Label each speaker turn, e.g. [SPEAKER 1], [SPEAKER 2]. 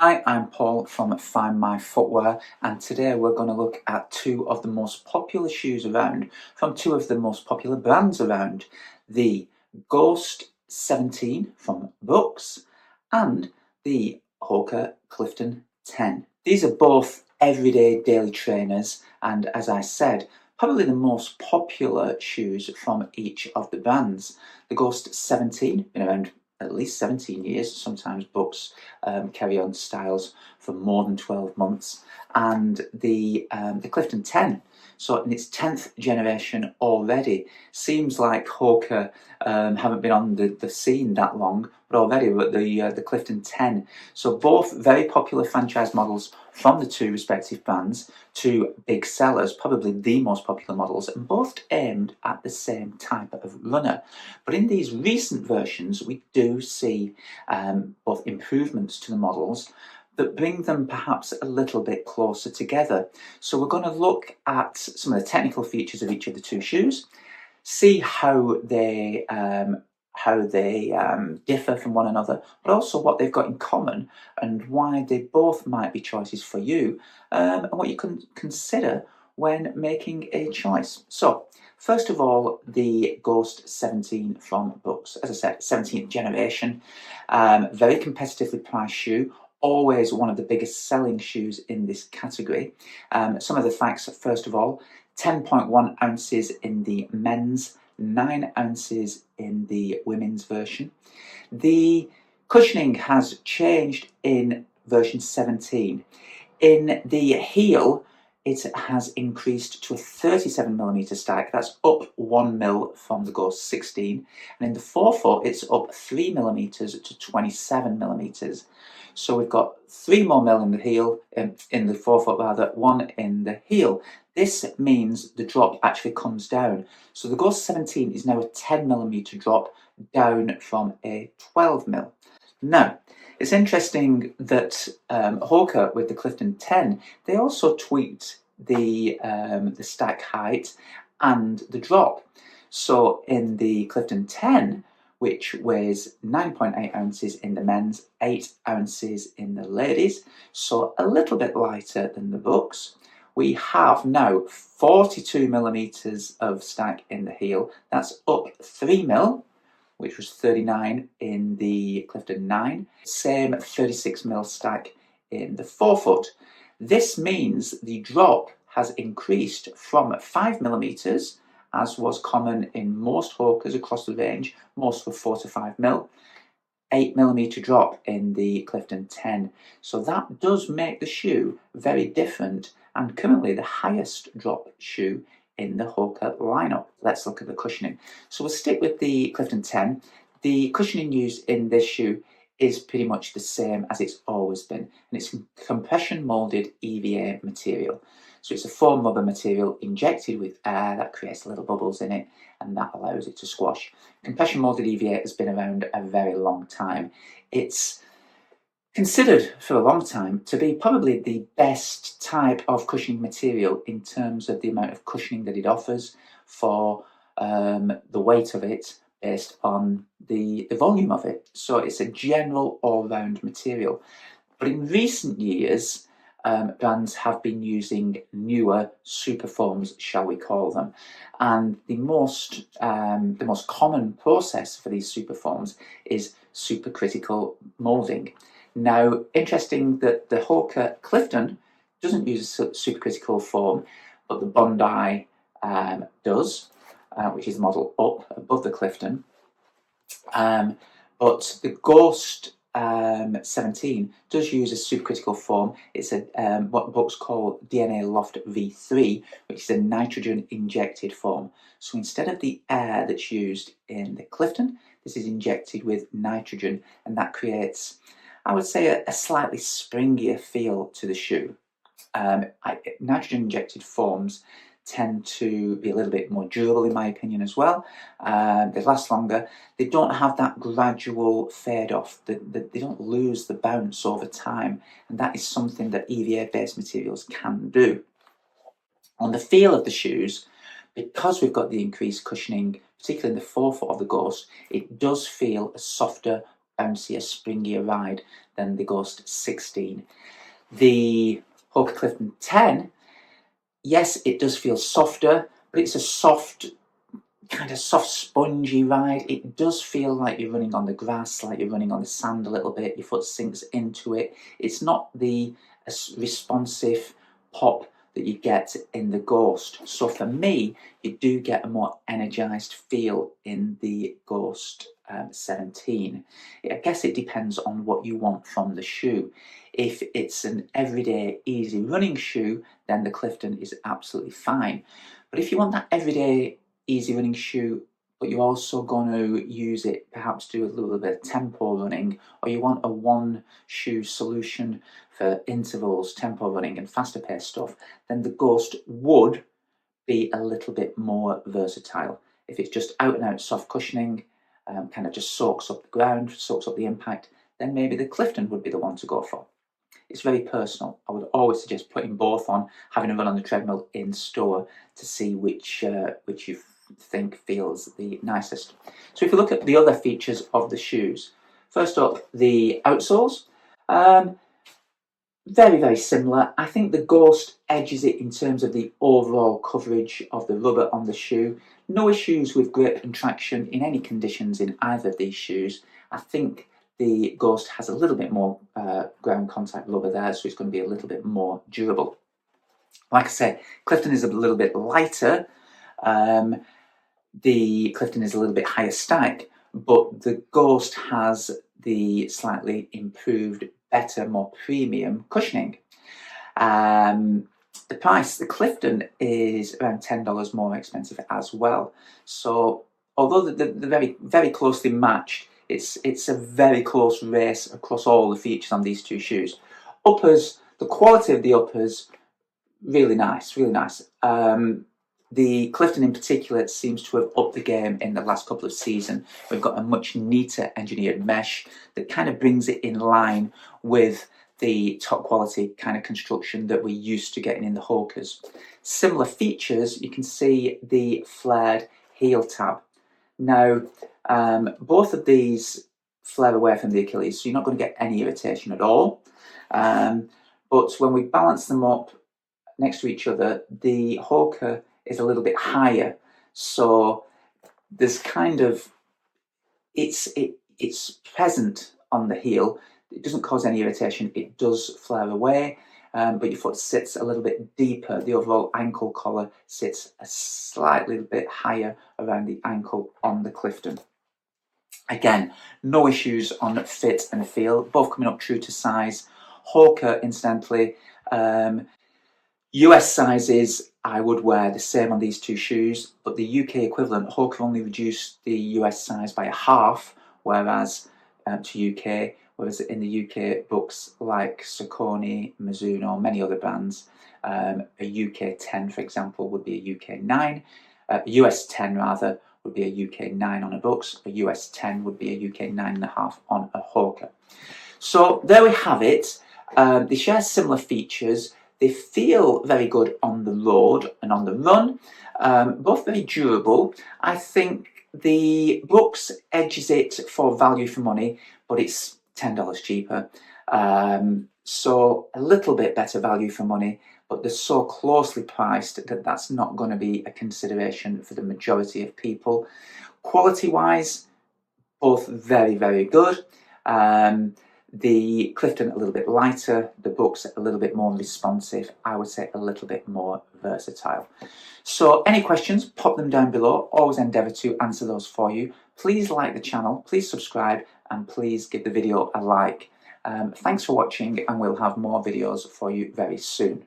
[SPEAKER 1] Hi, I'm Paul from Find My Footwear, and today we're going to look at two of the most popular shoes around from two of the most popular brands around, the Ghost 17 from Brooks and the Hoka Clifton 10. These are both everyday daily trainers, and as I said, probably the most popular shoes from each of the brands. The Ghost 17, been around at least 17 years, sometimes Brooks carry on styles for more than 12 months, and the Clifton 10. So in its 10th generation already. Seems like Hoka haven't been on the scene that long, but already we're at the Clifton 10. So both very popular franchise models from the two respective brands, two big sellers, probably the most popular models, and both aimed at the same type of runner. But in these recent versions, we do see both improvements to the models that bring them perhaps a little bit closer together. So we're going to look at some of the technical features of each of the two shoes, see how they differ from one another, but also what they've got in common and why they both might be choices for you, and what you can consider when making a choice. So, first of all, the Ghost 17 from Brooks. As I said, 17th generation, very competitively priced shoe. Always one of the biggest selling shoes in this category. Some of the facts, first of all, 10.1 ounces in the men's, 9 ounces in the women's version. The cushioning has changed in version 17. In the heel, it has increased to a 37mm stack. That's up 1mm from the Ghost 16. And in the forefoot, it's up 3mm to 27mm. So we've got 3 more mil in the heel, in the forefoot rather, 1 in the heel. This means the drop actually comes down. So the Ghost 17 is now a 10mm drop down from a 12mm. Now, it's interesting that Hoka with the Clifton 10, they also tweaked the stack height and the drop. So in the Clifton 10, which weighs 9.8 ounces in the men's, 8 ounces in the ladies, so a little bit lighter than the Brooks, we have now 42mm of stack in the heel. That's up 3mm, which was 39 in the Clifton 9. Same 36mm stack in the forefoot. This means the drop has increased from 5mm, as was common in most Hokas across the range. Most were 4 to 5mm. 8mm drop in the Clifton 10. So that does make the shoe very different, and currently the highest drop shoe in the Hoka lineup. Let's look at the cushioning. So we'll stick with the Clifton 10. The cushioning used in this shoe is pretty much the same as it's always been, and it's compression molded EVA material. So it's a foam rubber material injected with air that creates little bubbles in it, and that allows it to squash. Compression molded EVA has been around a very long time. It's considered for a long time to be probably the best type of cushioning material in terms of the amount of cushioning that it offers for the weight of it based on the volume of it. So it's a general all-round material. But in recent years, brands have been using newer super foams, shall we call them, and the most common process for these super foams is supercritical molding. Now, interesting that the Hoka Clifton doesn't use a supercritical foam, but the Bondi does, which is the model up above the Clifton. But the Ghost 17 does use a supercritical foam. It's a what books call DNA Loft V3, which is a nitrogen injected foam. So instead of the air that's used in the Clifton, this is injected with nitrogen, and that creates, I would say, a slightly springier feel to the shoe. Nitrogen injected foams tend to be a little bit more durable, in my opinion, as well. They last longer. They don't have that gradual fade off. They don't lose the bounce over time, and that is something that EVA-based materials can do. On the feel of the shoes, because we've got the increased cushioning, particularly in the forefoot of the Ghost, it does feel a softer, bouncier, springier ride than the Ghost 16. The Hoka Clifton 10, yes, it does feel softer, but it's a soft, kind of soft, spongy ride. It does feel like you're running on the grass, like you're running on the sand a little bit. Your foot sinks into it. It's not the responsive pop that you get in the Ghost. So for me, you do get a more energized feel in the Ghost 17. I guess it depends on what you want from the shoe. If it's an everyday easy running shoe, then the Clifton is absolutely fine. But if you want that everyday easy running shoe, but you're also going to use it, perhaps do a little bit of tempo running, or you want a one shoe solution for intervals, tempo running and faster paced stuff, then the Ghost would be a little bit more versatile. If it's just out and out soft cushioning, kind of just soaks up the ground, soaks up the impact, then maybe the Clifton would be the one to go for. It's very personal. I would always suggest putting both on, having a run on the treadmill in store to see which you think feels the nicest. So if you look at the other features of the shoes, first up, the outsoles. Very, very similar. I think the Ghost edges it in terms of the overall coverage of the rubber on the shoe. No issues with grip and traction in any conditions in either of these shoes. I think the Ghost has a little bit more ground contact rubber there, so it's going to be a little bit more durable. Like I said, Clifton is a little bit lighter. The Clifton is a little bit higher stack, but the Ghost has the slightly improved, better, more premium cushioning. The price, the Clifton is around $10 more expensive as well. So although they're very, very closely matched, it's a very close race across all the features on these two shoes. Uppers, the quality of the uppers, really nice, really nice. The Clifton in particular seems to have upped the game in the last couple of seasons. We've got a much neater engineered mesh that kind of brings it in line with the top quality kind of construction that we're used to getting in the Hokas. Similar features, you can see the flared heel tab. Now, both of these flare away from the Achilles, so you're not going to get any irritation at all. But when we balance them up next to each other, the Hoka is a little bit higher, so there's kind of it's present on the heel. It doesn't cause any irritation. It does flare away, but your foot sits a little bit deeper. The overall ankle collar sits a slightly bit higher around the ankle on the Clifton. Again, no issues on fit and feel. Both coming up true to size. Hoka, incidentally, US sizes I would wear the same on these two shoes, but the UK equivalent, Hoka only reduced the US size by a half, whereas to UK, whereas in the UK books like Saucony, Mizuno, many other brands, a UK 10, for example, would be a UK 9, a US 10 rather, would be a UK 9 on a books, a US 10 would be a UK 9.5 on a Hoka. So there we have it. They share similar features. They feel very good on the road and on the run, both very durable. I think the Brooks edges it for value for money, but it's $10 cheaper. So a little bit better value for money, but they're so closely priced that that's not going to be a consideration for the majority of people. Quality-wise, both very, very good. The Clifton a little bit lighter, the Brooks a little bit more responsive, I would say a little bit more versatile. So any questions, pop them down below. Always endeavour to answer those for you. Please like the channel, please subscribe, and please give the video a like. Thanks for watching, and we'll have more videos for you very soon.